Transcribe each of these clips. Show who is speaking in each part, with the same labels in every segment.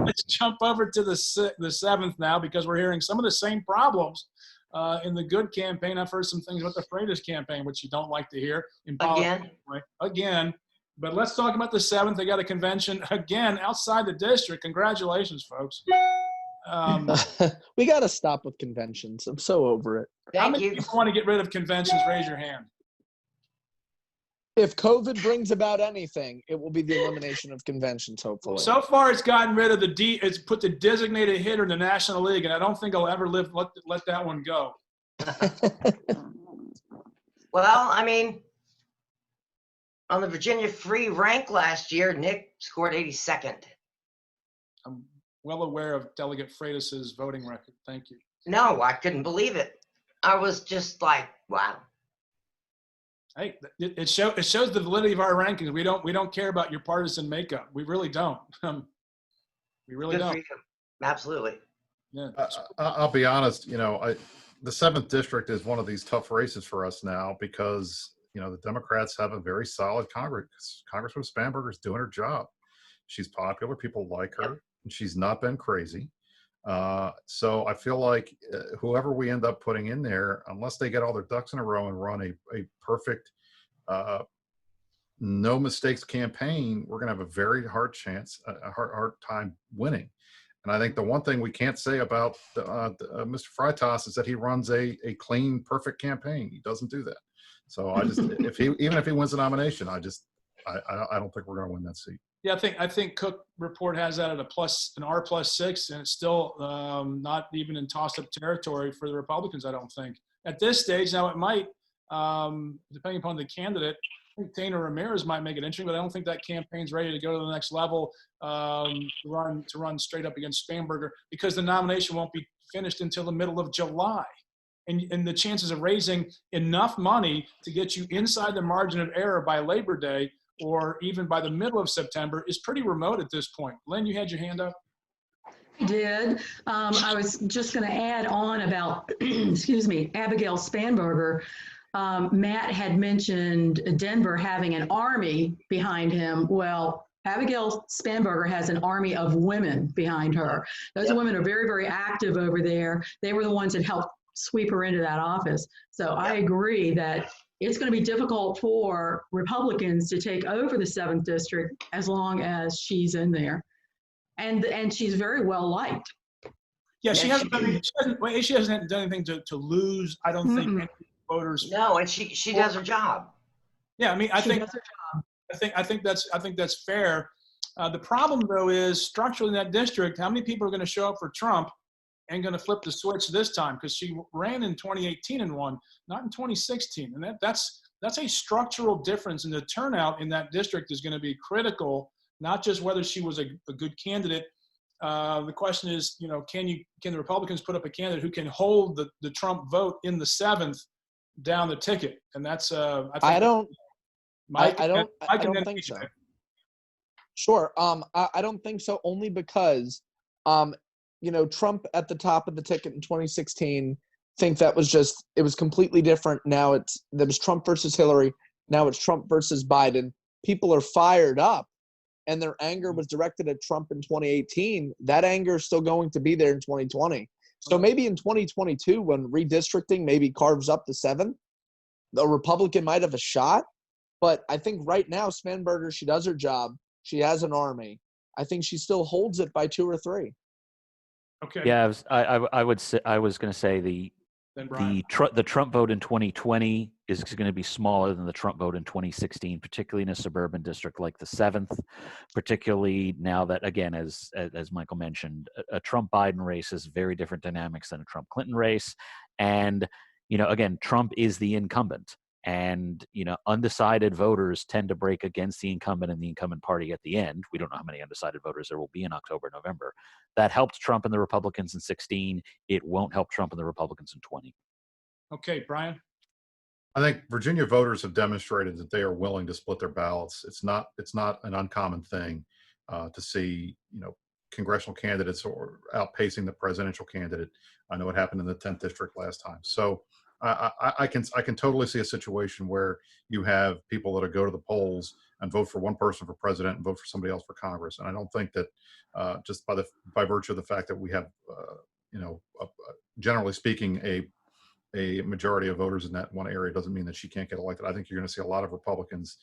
Speaker 1: let's jump over to the 7th now, because we're hearing some of the same problems in the good campaign. I've heard some things about the Freitas campaign, which you don't like to hear. Again. But let's talk about the 7th. They got a convention again outside the district. Congratulations, folks.
Speaker 2: We got to stop with conventions. I'm so over it.
Speaker 1: How many people want to get rid of conventions? Raise your hand.
Speaker 2: If COVID brings about anything, it will be the elimination of conventions, hopefully.
Speaker 1: So far, it's gotten rid of it's put the designated hitter in the National League, and I don't think I'll ever let that one go.
Speaker 3: Well, I mean, on the Virginia free rank last year, Nick scored 82nd.
Speaker 1: I'm well aware of Delegate Freitas's voting record. Thank you.
Speaker 3: No, I couldn't believe it. I was just like, wow.
Speaker 1: Hey, it shows the validity of our rankings. We don't care about your partisan makeup. We really don't. We really
Speaker 3: Good
Speaker 1: don't.
Speaker 3: for you. Absolutely.
Speaker 1: Yeah.
Speaker 4: I'll be honest. The 7th district is one of these tough races for us now because the Democrats have a very solid Congress. Congresswoman Spanberger is doing her job. She's popular. People like her, and she's not been crazy. So I feel like whoever we end up putting in there, unless they get all their ducks in a row and run a perfect, no mistakes campaign, we're going to have a very hard chance, a hard time winning. And I think the one thing we can't say about Mr. Freitas is that he runs a clean, perfect campaign. He doesn't do that. So I just, even if he wins the nomination, I don't think we're going to win that seat.
Speaker 1: Yeah, I think Cook report has that at an R+6, and it's still not even in toss-up territory for the Republicans, I don't think. At this stage, now it might, depending upon the candidate, I think Dana Ramirez might make it interesting, but I don't think that campaign's ready to go to the next level to run straight up against Spanberger, because the nomination won't be finished until the middle of July. And the chances of raising enough money to get you inside the margin of error by Labor Day or even by the middle of September is pretty remote at this point. Lynn, you had your hand up?
Speaker 5: I did. I was just going to add on about, excuse me, Abigail Spanberger. Matt had mentioned Denver having an army behind him. Well, Abigail Spanberger has an army of women behind her. Those women are very, very active over there. They were the ones that helped sweep her into that office. So I agree that it's going to be difficult for Republicans to take over the 7th district as long as she's in there. And she's very well liked.
Speaker 1: Yeah, she hasn't done anything to lose, I don't think, any voters.
Speaker 3: No, and she does her job.
Speaker 1: Yeah, I mean, I think that's fair. The problem, though, is structurally in that district, how many people are going to show up for Trump and going to flip the switch this time? Because she ran in 2018 and won, not in 2016. And that's a structural difference, and the turnout in that district is going to be critical, not just whether she was a good candidate. The question is, can the Republicans put up a candidate who can hold the Trump vote in the 7th down the ticket? And that's I don't
Speaker 2: think so. Sure. I don't think so, only because Trump at the top of the ticket in 2016, think that it was completely different. Now there was Trump versus Hillary. Now it's Trump versus Biden. People are fired up, and their anger was directed at Trump in 2018. That anger is still going to be there in 2020. So maybe in 2022, when redistricting maybe carves up the 7th, the Republican might have a shot. But I think right now, Spanberger, she does her job. She has an army. I think she still holds it by 2 or 3.
Speaker 1: Okay.
Speaker 6: Yeah, I was going to say the Trump vote in 2020 is going to be smaller than the Trump vote in 2016, particularly in a suburban district like the 7th. Particularly now that, again, as Michael mentioned, a Trump-Biden race is very different dynamics than a Trump-Clinton race, and again, Trump is the incumbent. And, undecided voters tend to break against the incumbent and the incumbent party at the end. We don't know how many undecided voters there will be in October, November. That helped Trump and the Republicans in 16. It won't help Trump and the Republicans in 20.
Speaker 1: Okay, Brian?
Speaker 4: I think Virginia voters have demonstrated that they are willing to split their ballots. It's not an uncommon thing to see, congressional candidates or outpacing the presidential candidate. I know it happened in the 10th district last time. So I can totally see a situation where you have people that'll go to the polls and vote for one person for president and vote for somebody else for Congress. And I don't think that just by virtue of the fact that we have, generally speaking, a majority of voters in that one area doesn't mean that she can't get elected. I think you're going to see a lot of Republicans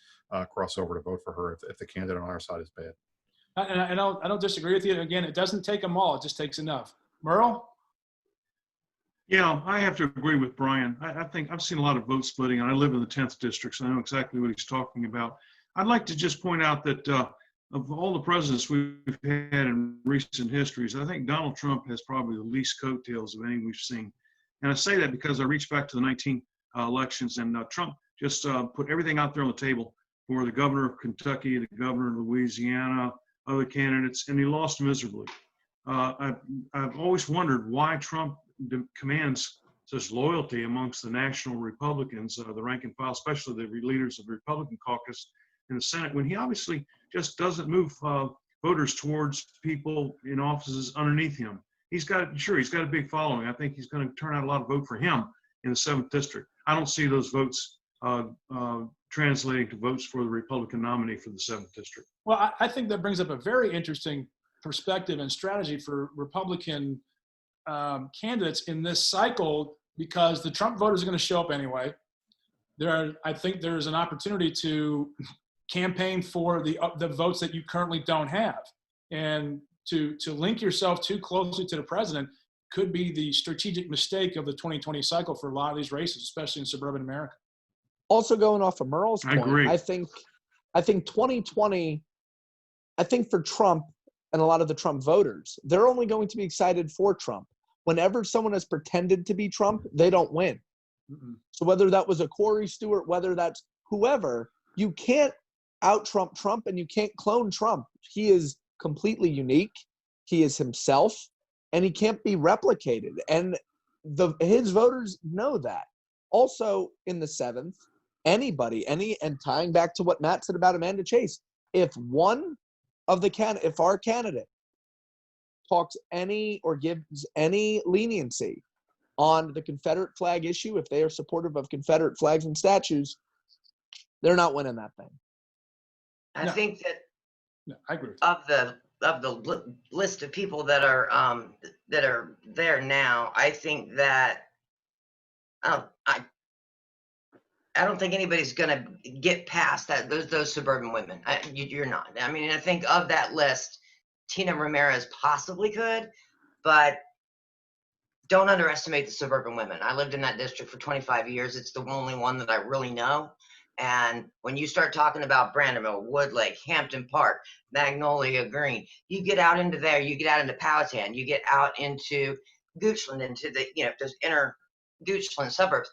Speaker 4: cross over to vote for her if the candidate on our side is bad.
Speaker 1: And I don't disagree with you. Again, it doesn't take them all. It just takes enough. Merle?
Speaker 7: Yeah, I have to agree with Brian. I think I've seen a lot of vote splitting, and I live in the 10th district, so I know exactly what he's talking about. I'd like to just point out that of all the presidents we've had in recent histories, I think Donald Trump has probably the least coattails of any we've seen. And I say that because I reach back to the 19 elections, and Trump just put everything out there on the table for the governor of Kentucky, the governor of Louisiana, other candidates, and he lost miserably. I've always wondered why Trump commands such loyalty amongst the national Republicans, the rank and file, especially the leaders of the Republican caucus in the Senate, when he obviously just doesn't move voters towards people in offices underneath him. He's got a big following. I think he's going to turn out a lot of vote for him in the 7th district. I don't see those votes translating to votes for the Republican nominee for the 7th district.
Speaker 1: Well, I think that brings up a very interesting perspective and strategy for Republican candidates in this cycle, because the Trump voters are going to show up anyway. I think there's an opportunity to campaign for the votes that you currently don't have, and to link yourself too closely to the president could be the strategic mistake of the 2020 cycle for a lot of these races, especially in suburban America.
Speaker 2: Also, going off of Merle's point,
Speaker 7: I agree.
Speaker 2: I think 2020, I think for Trump and a lot of the Trump voters, they're only going to be excited for Trump. Whenever someone has pretended to be Trump, they don't win. So whether that was a Corey Stewart, whether that's whoever, you can't out-Trump Trump and you can't clone Trump. He is completely unique. He is himself, and he can't be replicated. And his voters know that. Also, in the 7th, and tying back to what Matt said about Amanda Chase, if our candidate talks any or gives any leniency on the Confederate flag issue, if they are supportive of Confederate flags and statues, they're not winning that thing.
Speaker 3: I think that
Speaker 1: I agree with
Speaker 3: of the list of people that are there now, I think that I don't think anybody's going to get past that. Those suburban women. You're not. I mean, I think of that list, Tina Ramirez possibly could, but don't underestimate the suburban women. I lived in that district for 25 years. It's the only one that I really know. And when you start talking about Brandonville, Woodlake, Hampton Park, Magnolia Green, you get out into there, you get out into Powhatan, you get out into Goochland, into the, those inner Goochland suburbs.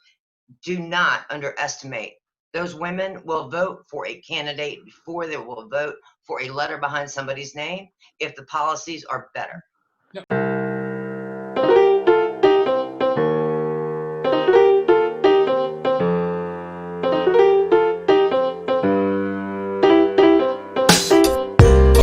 Speaker 3: Do not underestimate. Those women will vote for a candidate before they will vote for a letter behind somebody's name if the policies are better.
Speaker 1: Yep.